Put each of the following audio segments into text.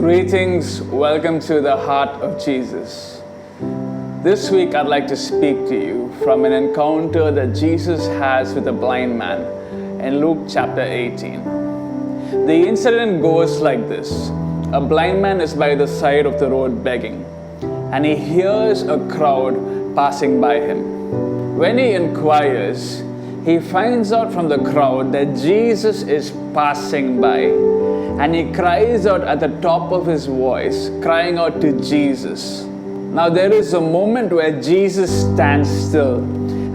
Greetings, welcome to the Heart of Jesus. This week I'd like to speak to you from an encounter that Jesus has with a blind man in Luke chapter 18. The incident goes like this. A blind man is by the side of the road begging, and he hears a crowd passing by him. When he inquires, he finds out from the crowd that Jesus is passing by, and he cries out at the top of his voice, crying out to Jesus. Now there is a moment where Jesus stands still,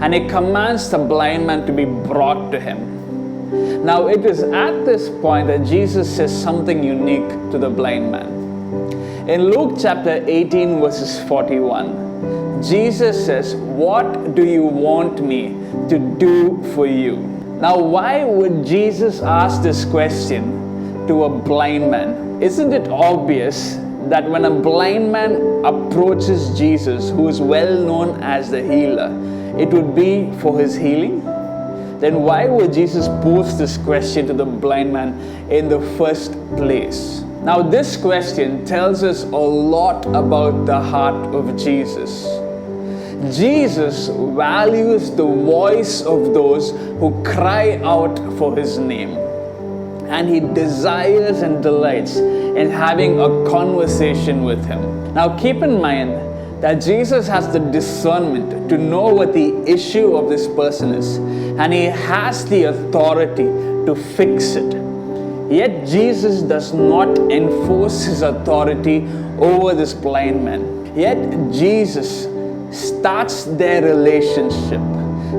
and he commands the blind man to be brought to him. Now it is at this point that Jesus says something unique to the blind man. In Luke chapter 18 verses 41, Jesus says, "What do you want me to do for you?" Now why would Jesus ask this question to a blind man? Isn't it obvious that when a blind man approaches Jesus, who is well known as the healer, it would be for his healing? Then why would Jesus pose this question to the blind man in the first place? Now this question tells us a lot about the heart of Jesus. Jesus values the voice of those who cry out for his name. And he desires and delights in having a conversation with him. Now keep in mind that Jesus has the discernment to know what the issue of this person is, and he has the authority to fix it. Yet Jesus does not enforce his authority over this blind man. Yet Jesus starts their relationship,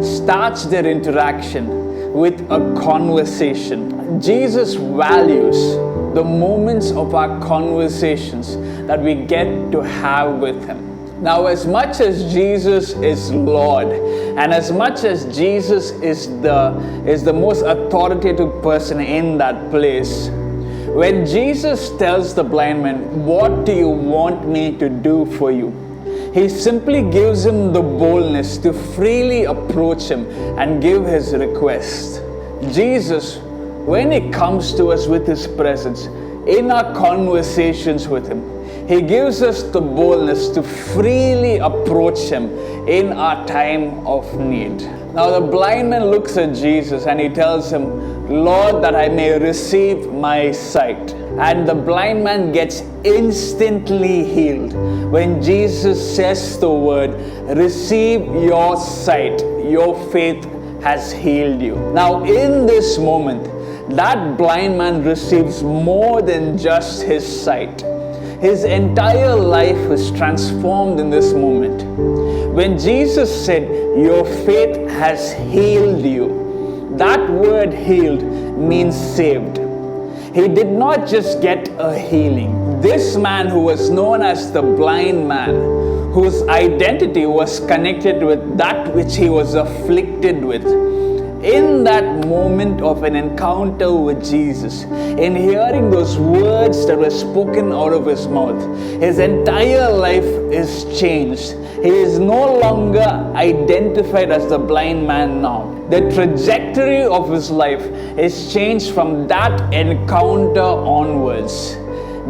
starts their interaction with a conversation. Jesus values the moments of our conversations that we get to have with him. Now, as much as Jesus is Lord, and as much as Jesus is the most authoritative person in that place, when Jesus tells the blind man, "What do you want me to do for you?" he simply gives him the boldness to freely approach him and give his request. Jesus, when he comes to us with his presence, in our conversations with him, he gives us the boldness to freely approach him in our time of need. Now the blind man looks at Jesus and he tells him, "Lord, that I may receive my sight." And the blind man gets instantly healed when Jesus says the word, "Receive your sight, your faith has healed you." Now in this moment, that blind man receives more than just his sight. His entire life is transformed in this moment. When Jesus said, "Your faith has healed you," that word healed means saved. He did not just get a healing. This man, who was known as the blind man, whose identity was connected with that which he was afflicted with, in that moment of an encounter with Jesus, in hearing those words that were spoken out of his mouth, his entire life is changed. He is no longer identified as the blind man now. The trajectory of his life is changed from that encounter onwards.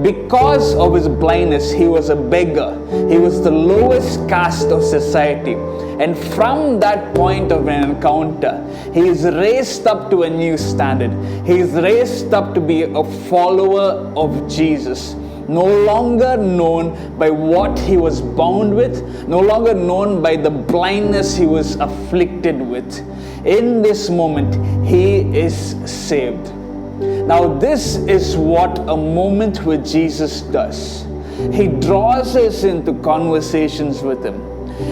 Because of his blindness, he was a beggar. He was the lowest caste of society. And from that point of an encounter, he is raised up to a new standard. He is raised up to be a follower of Jesus. No longer known by what he was bound with, no longer known by the blindness he was afflicted with. In this moment, he is saved. Now this is what a moment with Jesus does. He draws us into conversations with him.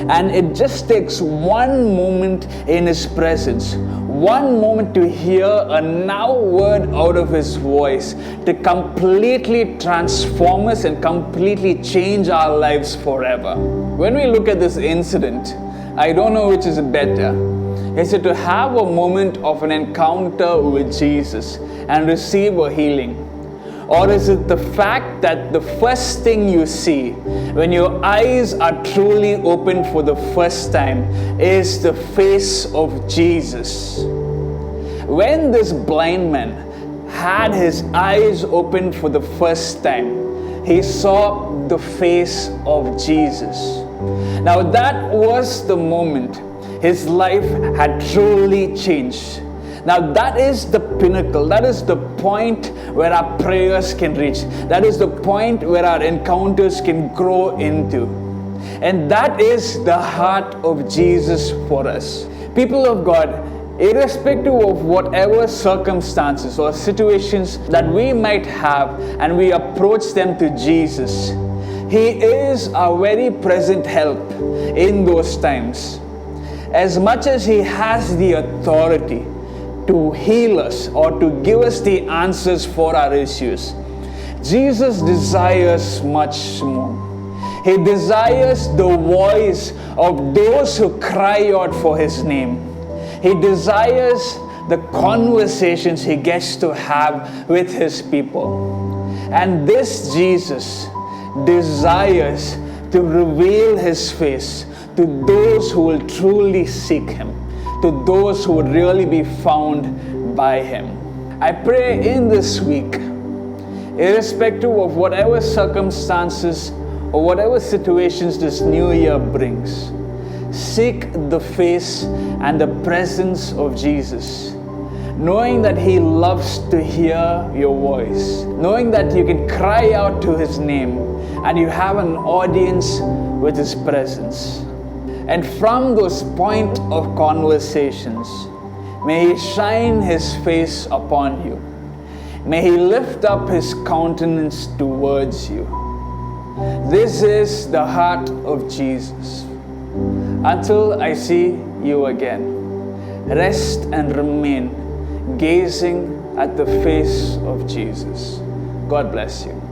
And it just takes one moment in his presence, one moment to hear a now word out of his voice to completely transform us and completely change our lives forever. When we look at this incident, I don't know which is better. Is it to have a moment of an encounter with Jesus and receive a healing? Or is it the fact that the first thing you see when your eyes are truly opened for the first time is the face of Jesus? When this blind man had his eyes opened for the first time, he saw the face of Jesus. Now that was the moment his life had truly changed. Now that is the pinnacle, that is the point where our prayers can reach. That is the point where our encounters can grow into. And that is the heart of Jesus for us. People of God, irrespective of whatever circumstances or situations that we might have, and we approach them to Jesus, He is our very present help in those times. As much as He has the authority to heal us or to give us the answers for our issues, Jesus desires much more. He desires the voice of those who cry out for His name. He desires the conversations He gets to have with His people. And this Jesus desires to reveal His face to those who will truly seek Him, to those who would really be found by Him. I pray in this week, irrespective of whatever circumstances or whatever situations this new year brings, seek the face and the presence of Jesus, knowing that He loves to hear your voice, knowing that you can cry out to His name and you have an audience with His presence. And from those point of conversations, may He shine His face upon you. May He lift up His countenance towards you. This is the heart of Jesus. Until I see you again, rest and remain gazing at the face of Jesus. God bless you.